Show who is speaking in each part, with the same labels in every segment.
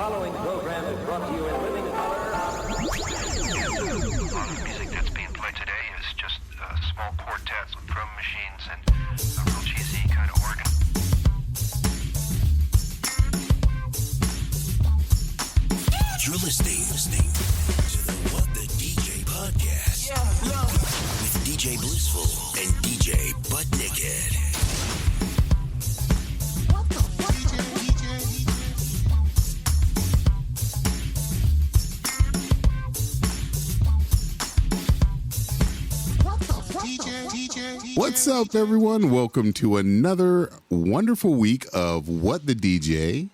Speaker 1: following program is brought to you in living color.
Speaker 2: The music that's being played today is just small quartets with drum machines and a real cheesy kind of organ.
Speaker 3: You're listening to the What the DJ podcast with DJ Blissful and DJ Butt Naked.
Speaker 4: What's up, everyone? Welcome to another wonderful week of What the DJ.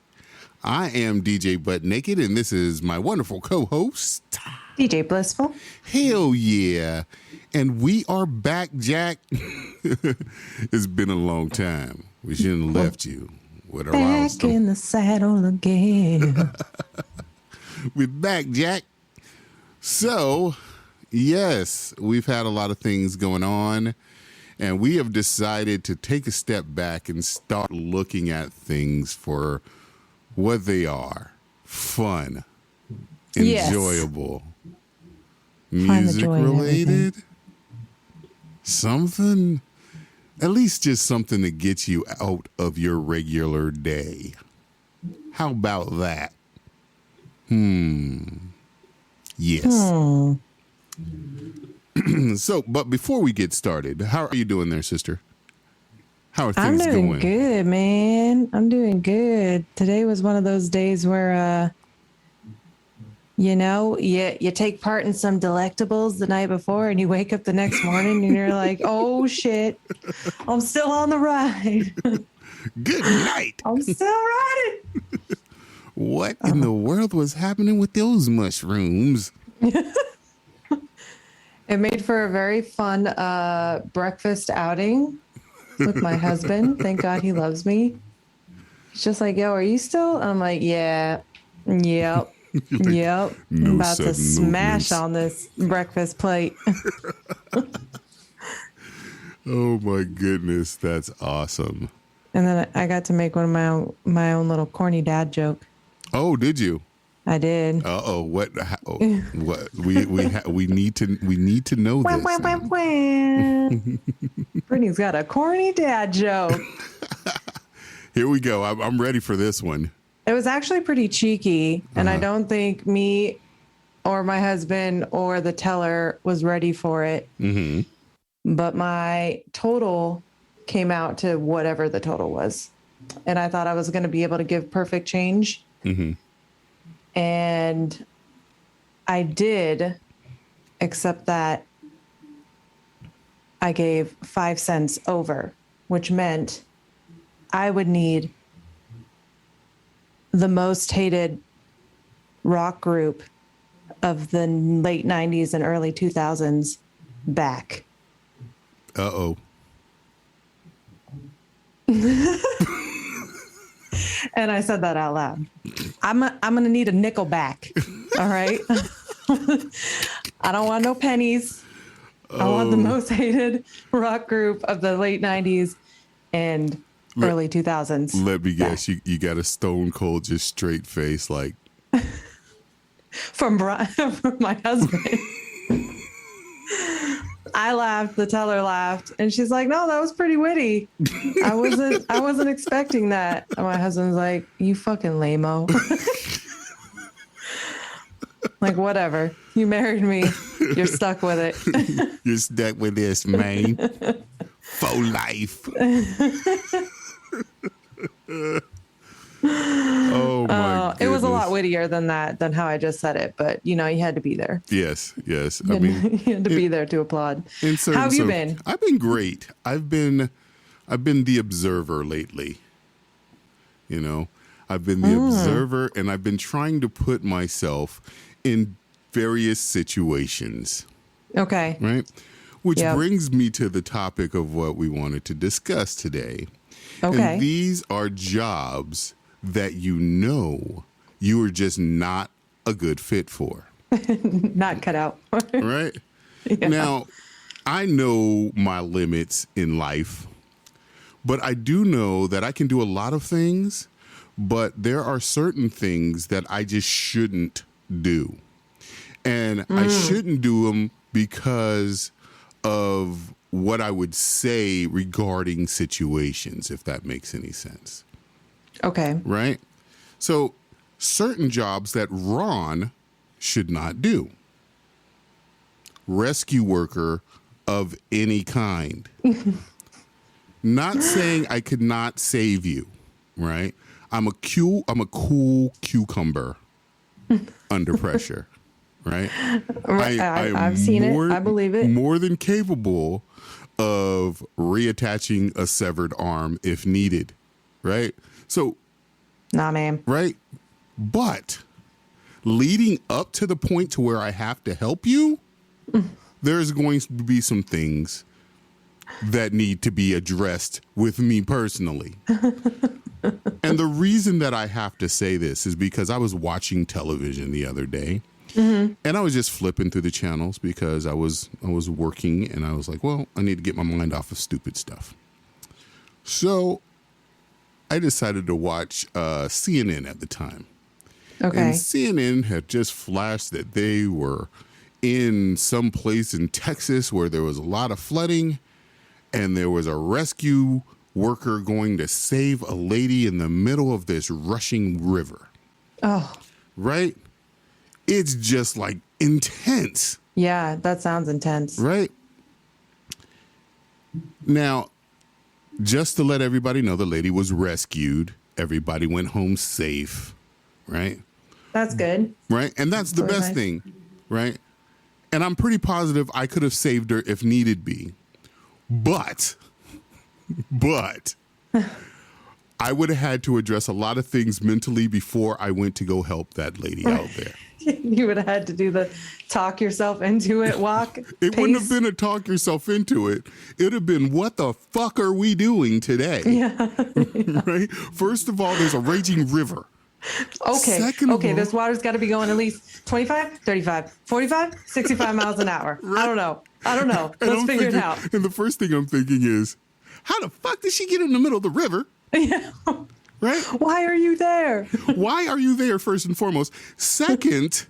Speaker 4: I am DJ Butt Naked, and this is my wonderful co-host,
Speaker 5: DJ Blissful.
Speaker 4: Hell yeah. And we are back, Jack. It's been a long time. We shouldn't have left you with a
Speaker 5: Back in the saddle again.
Speaker 4: We're back, Jack. So, yes, we've had a lot of things going on, and we have decided to take a step back and start looking at things for what they are. Fun, enjoyable, music related, something, at least just something that gets you out of your regular day. How about that? Yes. So, but before we get started, how are you doing there, sister? How are things going?
Speaker 5: I'm doing good, man. I'm doing good. Today was one of those days where, you take part in some delectables the night before and you wake up the next morning and you're like, oh shit, I'm still on the ride.
Speaker 4: Good night.
Speaker 5: I'm still riding.
Speaker 4: What in the world was happening with those mushrooms?
Speaker 5: It made for a very fun breakfast outing with my husband. Thank God he loves me. He's just like, yo, are you still? I'm like, yeah, yep, yep. I'm about to smash on this breakfast plate.
Speaker 4: Oh my goodness, that's awesome.
Speaker 5: And then I got to make one of my own little corny dad joke.
Speaker 4: Oh, did you?
Speaker 5: I did.
Speaker 4: Uh-oh, what we need to know this.
Speaker 5: Brittany's got a corny dad joke.
Speaker 4: Here we go. I'm ready for this one.
Speaker 5: It was actually pretty cheeky, and I don't think me or my husband or the teller was ready for it. Mm-hmm. But my total came out to whatever the total was. And I thought I was going to be able to give perfect change. Mm-hmm. And I did, except that I gave 5 cents over, which meant I would need the most hated rock group of the late 90s and early 2000s back.
Speaker 4: Uh-oh.
Speaker 5: And I said that out loud. I'm going to need a nickel back. All right. I don't want no pennies. I want the most hated rock group of the late 90s and early 2000s.
Speaker 4: Let me guess. You got a stone cold, just straight face like.
Speaker 5: From my husband. I laughed, the teller laughed, and she's like, no, that was pretty witty. I wasn't expecting that. And my husband's like, you fucking lame-o. Like, whatever. You married me. You're stuck with it.
Speaker 4: You're stuck with this, man. For life. Oh my
Speaker 5: It was a lot wittier than how I just said it, but you had to be there.
Speaker 4: Yes.
Speaker 5: I mean, you had to be there to applaud. How have you been?
Speaker 4: I've been great. I've been the observer lately. I've been the observer, and I've been trying to put myself in various situations.
Speaker 5: Okay.
Speaker 4: Right? Which brings me to the topic of what we wanted to discuss today.
Speaker 5: Okay.
Speaker 4: And these are jobs that you are just not a good fit for.
Speaker 5: Not cut out.
Speaker 4: Right? Yeah. Now, I know my limits in life, but I do know that I can do a lot of things, but there are certain things that I just shouldn't do. And I shouldn't do them because of what I would say regarding situations, if that makes any sense.
Speaker 5: Okay.
Speaker 4: Right? So certain jobs that Ron should not do. Rescue worker of any kind. Not saying I could not save you, right? I'm a cool cucumber under pressure, right?
Speaker 5: I've seen it. I believe it.
Speaker 4: More than capable of reattaching a severed arm if needed, right? So,
Speaker 5: Nah, ma'am.
Speaker 4: right? But leading up to the point to where I have to help you, there's going to be some things that need to be addressed with me personally. And the reason that I have to say this is because I was watching television the other day, and I was just flipping through the channels because I was working, and I was like, well, I need to get my mind off of stupid stuff. So I decided to watch CNN at the time.
Speaker 5: Okay.
Speaker 4: And CNN had just flashed that they were in some place in Texas where there was a lot of flooding, and there was a rescue worker going to save a lady in the middle of this rushing river.
Speaker 5: Oh,
Speaker 4: Right? It's just like intense,
Speaker 5: yeah, that sounds intense.
Speaker 4: right? Now, just to let everybody know, the lady was rescued. Everybody went home safe, right?
Speaker 5: That's good.
Speaker 4: Right? And that's the
Speaker 5: Really
Speaker 4: best
Speaker 5: nice.
Speaker 4: thing, right? And I'm pretty positive I could have saved her if needed be. But I would have had to address a lot of things mentally before I went to go help that lady out there.
Speaker 5: You would have had to do the talk yourself into it walk.
Speaker 4: It wouldn't have been a talk yourself into it. It would have been, what the fuck are we doing today?
Speaker 5: Yeah.
Speaker 4: Right? First of all, there's a raging river.
Speaker 5: Okay.
Speaker 4: Second of
Speaker 5: Okay.
Speaker 4: all-
Speaker 5: This water's got to be going at least 25, 35, 45, 65 miles an hour. I don't know.
Speaker 4: And
Speaker 5: Let's
Speaker 4: I'm
Speaker 5: figure it
Speaker 4: thinking-
Speaker 5: out.
Speaker 4: And the first thing I'm thinking is, how the fuck did she get in the middle of the river?
Speaker 5: Yeah.
Speaker 4: Right?
Speaker 5: Why are you there?
Speaker 4: Why are you there, first and foremost? Second,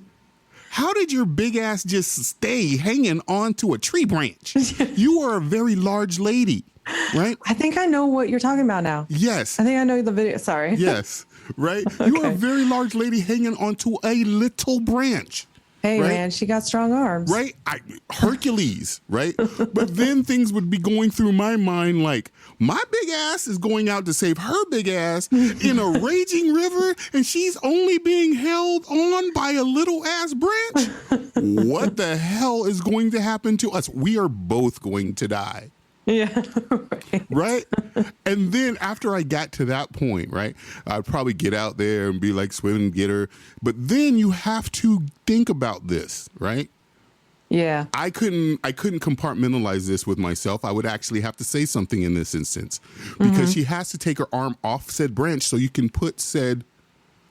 Speaker 4: how did your big ass just stay hanging onto a tree branch? You are a very large lady, right?
Speaker 5: I think I know what you're talking about now.
Speaker 4: Yes.
Speaker 5: I think I know the video. Sorry.
Speaker 4: Yes. Right? You are a
Speaker 5: Okay.
Speaker 4: very large lady hanging onto a little branch.
Speaker 5: Hey,
Speaker 4: Right?
Speaker 5: man, she got strong arms.
Speaker 4: Right? Hercules, right? But then things would be going through my mind like, my big ass is going out to save her big ass in a raging river, and she's only being held on by a little ass branch. What the hell is going to happen to us? We are both going to die.
Speaker 5: Yeah.
Speaker 4: Right? And then after I got to that point, right, I'd probably get out there and be like, swim and get her. But then you have to think about this, right?
Speaker 5: Yeah.
Speaker 4: I couldn't compartmentalize this with myself. I would actually have to say something in this instance because she has to take her arm off said branch so you can put said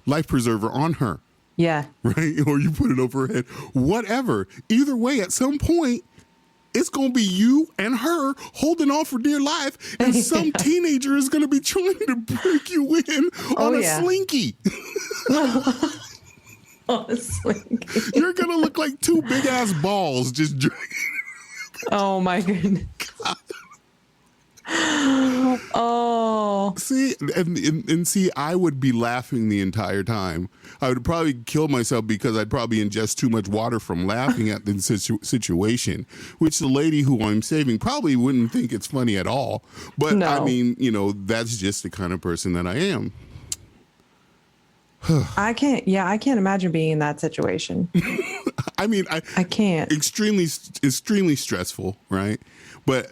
Speaker 4: life preserver on her,
Speaker 5: Yeah.
Speaker 4: right? Or you put it over her head, whatever. Either way, at some point, it's going to be you and her holding on for dear life, and some teenager is going to be trying to break you in on a
Speaker 5: yeah.
Speaker 4: slinky.
Speaker 5: Honestly.
Speaker 4: You're going to look like two big ass balls just dragging.
Speaker 5: Oh my goodness. Oh.
Speaker 4: See, and see, I would be laughing the entire time. I would probably kill myself because I'd probably ingest too much water from laughing at the situation, which the lady who I'm saving probably wouldn't think it's funny at all. But
Speaker 5: No.
Speaker 4: I mean, that's just the kind of person that I am.
Speaker 5: I can't imagine being in that situation.
Speaker 4: I mean,
Speaker 5: I can't.
Speaker 4: extremely stressful, right? But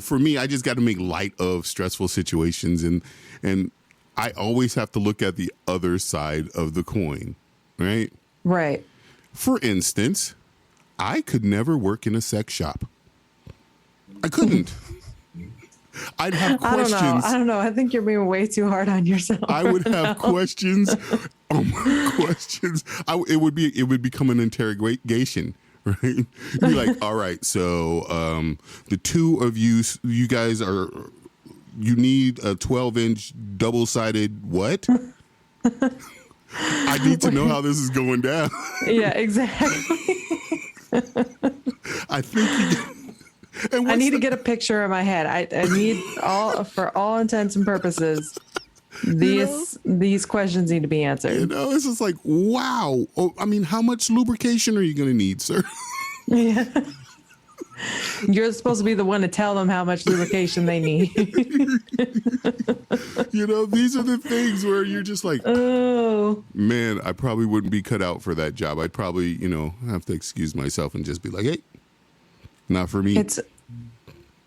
Speaker 4: for me, I just got to make light of stressful situations, and I always have to look at the other side of the coin, right?
Speaker 5: Right.
Speaker 4: For instance, I could never work in a sex shop. I couldn't. I'd have questions.
Speaker 5: I don't know. I think you're being way too hard on yourself.
Speaker 4: I would have questions. Questions. It would become an interrogation, right? You'd be like, all right, so the two of you guys you need a 12-inch double-sided what? I need to know how this is going down.
Speaker 5: Yeah, exactly.
Speaker 4: I think and
Speaker 5: I need to get a picture in my head. I need for all intents and purposes, these questions need to be answered.
Speaker 4: it's just like, wow. Oh, I mean, how much lubrication are you going to need, sir?
Speaker 5: Yeah. You're supposed to be the one to tell them how much lubrication they need.
Speaker 4: These are the things where you're just like,
Speaker 5: Oh,
Speaker 4: man, I probably wouldn't be cut out for that job. I'd probably, have to excuse myself and just be like, hey, not for me.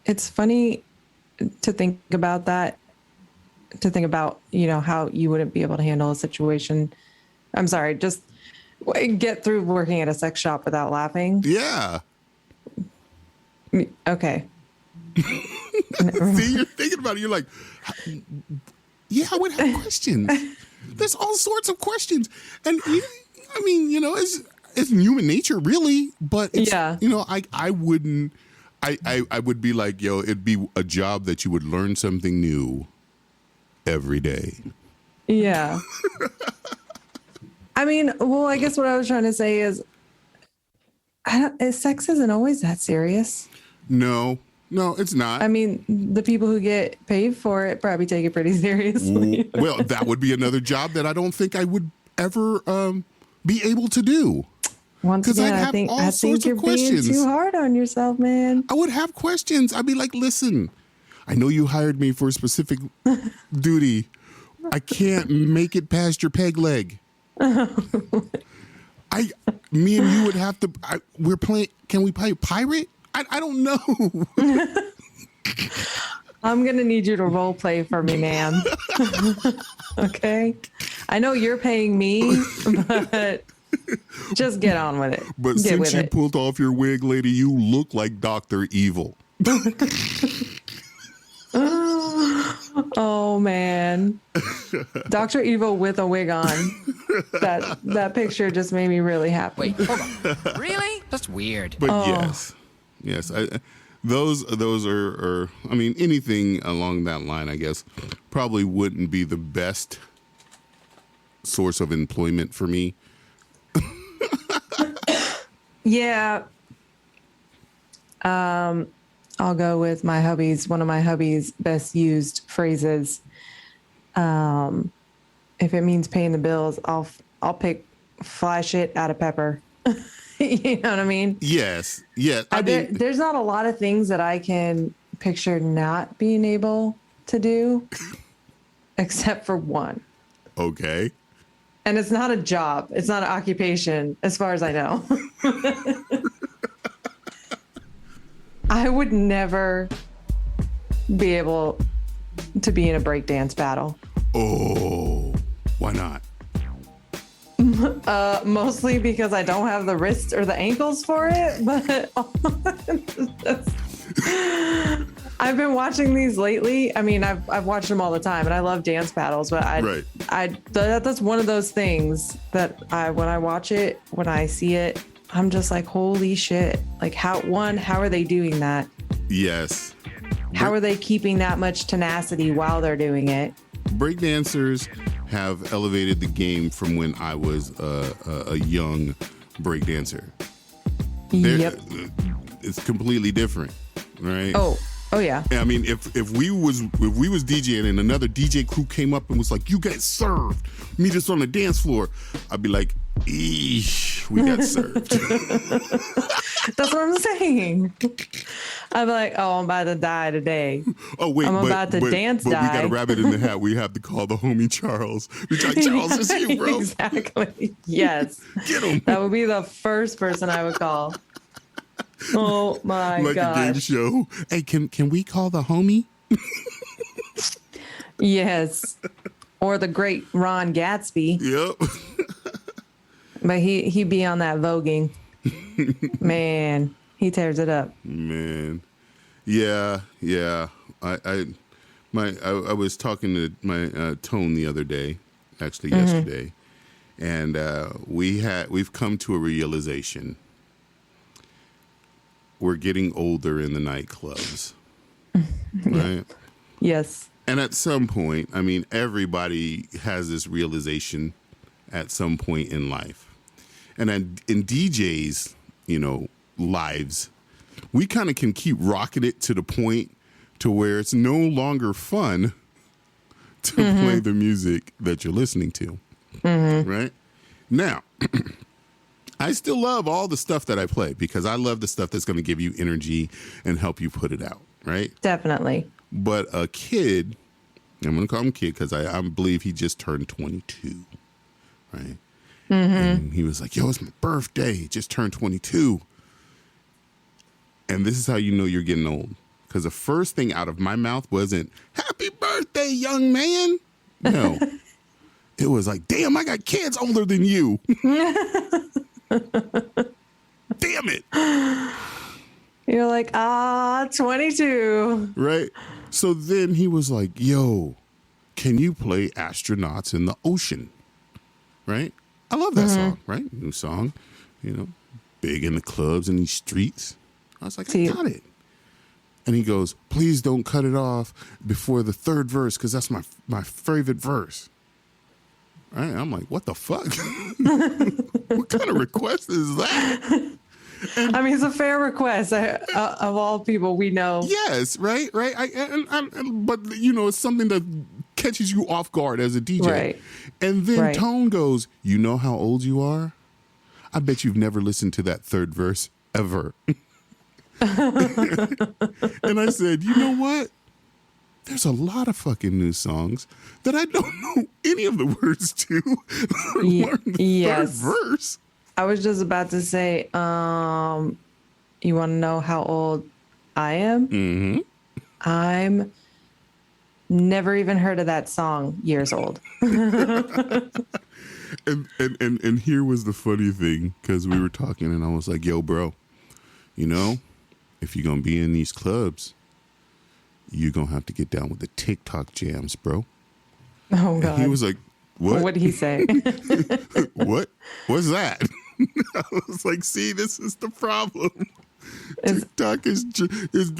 Speaker 5: it's funny to think about that. To think about, how you wouldn't be able to handle a situation. I'm sorry, just get through working at a sex shop without laughing.
Speaker 4: Yeah.
Speaker 5: Okay.
Speaker 4: See, you're thinking about it. You're like, yeah, I would have questions. There's all sorts of questions. And, it's human nature, really. But, it's, I wouldn't, I would be like, it'd be a job that you would learn something new every day.
Speaker 5: Yeah. I mean, well, I guess what I was trying to say is, sex isn't always that serious.
Speaker 4: No, it's not.
Speaker 5: I mean, the people who get paid for it probably take it pretty seriously.
Speaker 4: Well, that would be another job that I don't think I would ever be able to do.
Speaker 5: Once again, I think you're being too hard on yourself, man.
Speaker 4: I would have questions. I'd be like, listen, I know you hired me for a specific duty. I can't make it past your peg leg. Me and you would have to. We're playing. Can we play pirate? I don't know.
Speaker 5: I'm gonna need you to role play for me, man. Okay. I know you're paying me, but just get on with it.
Speaker 4: But since you pulled off your wig, lady, you look like Dr. Evil.
Speaker 5: Oh man, Dr. Evil with a wig on. That picture just made me really happy.
Speaker 6: Wait, hold on. Really? That's weird.
Speaker 4: But yes, those are. I mean, anything along that line, I guess, probably wouldn't be the best source of employment for me.
Speaker 5: Yeah. I'll go with one of my hubby's best used phrases. If it means paying the bills, I'll pick fly shit out of pepper. You know what I mean?
Speaker 4: Yes.
Speaker 5: There's not a lot of things that I can picture not being able to do, except for one.
Speaker 4: Okay.
Speaker 5: And it's not a job. It's not an occupation, as far as I know. I would never be able to be in a breakdance battle.
Speaker 4: Oh, why not?
Speaker 5: Mostly because I don't have the wrists or the ankles for it. But I've been watching these lately. I mean, I've watched them all the time, and I love dance battles. But that's one of those things that when I watch it, when I see it, I'm just like, holy shit. Like, how are they doing that?
Speaker 4: Yes.
Speaker 5: How are they keeping that much tenacity while they're doing it?
Speaker 4: Breakdancers have elevated the game from when I was a young breakdancer.
Speaker 5: Yep.
Speaker 4: It's completely different, right?
Speaker 5: Oh yeah.
Speaker 4: I mean, if we was DJing and another DJ crew came up and was like, "You get served, meet us on the dance floor," I'd be like, "Eesh, we got served."
Speaker 5: That's what I'm saying. I'm like, oh, I'm about to die today.
Speaker 4: Oh wait,
Speaker 5: I'm about to dance.
Speaker 4: But we got a rabbit in the hat. We have to call the homie Charles. We're like, Charles, it's you, bro.
Speaker 5: Exactly. Yes.
Speaker 4: Get him.
Speaker 5: That would be the first person I would call. Oh my
Speaker 4: like
Speaker 5: gosh.
Speaker 4: a game show. Hey, can we call the homie?
Speaker 5: Yes. Or the great Ron Gatsby.
Speaker 4: Yep.
Speaker 5: But he'd be on that voguing. Man, he tears it up.
Speaker 4: Man. Yeah. I was talking to my Tone the other day, actually yesterday, and we've come to a realization. We're getting older in the nightclubs, right?
Speaker 5: Yes.
Speaker 4: And at some point, I mean, everybody has this realization at some point in life. And in DJs, lives, we kind of can keep rocking it to the point to where it's no longer fun to play the music that you're listening to. Right? Now, I still love all the stuff that I play because I love the stuff that's going to give you energy and help you put it out. Right?
Speaker 5: Definitely.
Speaker 4: But a kid, I'm going to call him kid because I believe he just turned 22, right? And he was like, yo, it's my birthday. Just turned 22. And this is how you know you're getting old. Because the first thing out of my mouth wasn't, happy birthday, young man. No. It was like, damn, I got kids older than you. Damn it.
Speaker 5: You're like, 22.
Speaker 4: Right? So then he was like, yo, can you play Astronauts in the Ocean? Right? I love that song, right? New song, big in the clubs and these streets. I was like, I got it. And he goes, please don't cut it off before the third verse because that's my favorite verse. Right? I'm like, what the fuck? What kind of request is that?
Speaker 5: I mean, it's a fair request of all people we know.
Speaker 4: Yes, right. But it's something that catches you off guard as a DJ.
Speaker 5: Right.
Speaker 4: And then Tone goes, you know how old you are? I bet you've never listened to that third verse ever. And I said, you know what? There's a lot of fucking new songs that I don't know any of the words to. Learn the third verse.
Speaker 5: I was just about to say, you want to know how old I am? Mm-hmm. I'm never even heard of that song, years old.
Speaker 4: And here was the funny thing, because we were talking and I was like, yo, bro, if you're going to be in these clubs, you're going to have to get down with the TikTok jams, bro.
Speaker 5: Oh, God.
Speaker 4: And he was like, what?
Speaker 5: What did he say?
Speaker 4: What? What's that? I was like, see, this is the problem. TikTok is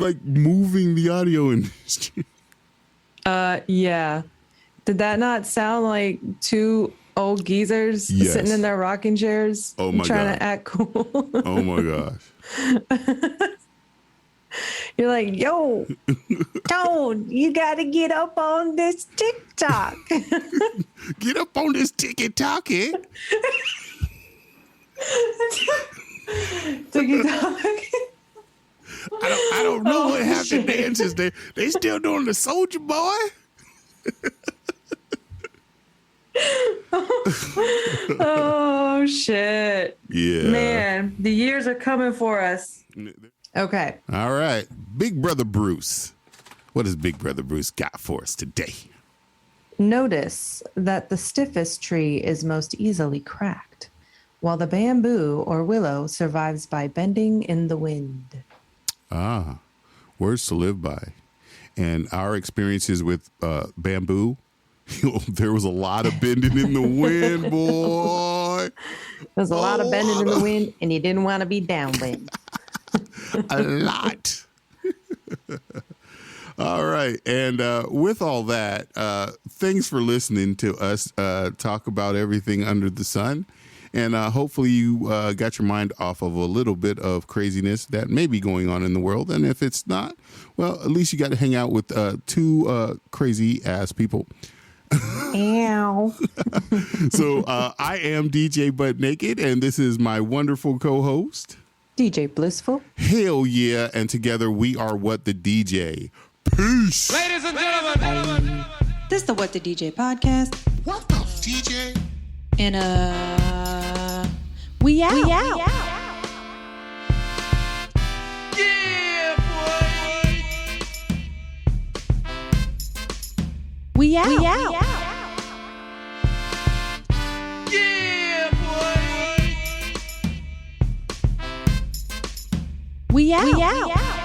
Speaker 4: like moving the audio industry.
Speaker 5: Yeah. Did that not sound like two old geezers sitting in their rocking chairs trying to act cool?
Speaker 4: Oh my gosh.
Speaker 5: You're like, yo, Tone, you got to get up on this TikTok.
Speaker 4: Get up on this TikTok, eh?
Speaker 5: TikTok.
Speaker 4: I don't know what happened to dances. They still doing the Soldier Boy.
Speaker 5: Oh shit.
Speaker 4: Yeah.
Speaker 5: Man, the years are coming for us. Okay.
Speaker 4: All right. Big Brother Bruce. What has Big Brother Bruce got for us today?
Speaker 5: Notice that the stiffest tree is most easily cracked, while the bamboo or willow survives by bending in the wind.
Speaker 4: Ah, words to live by. And our experiences with bamboo, there was a lot of bending in the wind, boy.
Speaker 5: There's a lot of bending in the wind, and you didn't want to be downwind.
Speaker 4: A lot. All right. And with all that, thanks for listening to us talk about everything under the sun. And hopefully you got your mind off of a little bit of craziness that may be going on in the world. And if it's not, well, at least you got to hang out with two crazy ass people.
Speaker 5: Ow.
Speaker 4: So I am DJ Butt Naked, and this is my wonderful co-host,
Speaker 5: DJ Blissful.
Speaker 4: Hell yeah. And together we are What the DJ. Peace.
Speaker 6: Ladies and gentlemen.
Speaker 7: This is the What the DJ podcast.
Speaker 4: What the DJ?
Speaker 7: And we out. We out.
Speaker 6: Yeah, boy.
Speaker 7: We out. We out.
Speaker 6: Yeah, boy.
Speaker 7: We out. We out.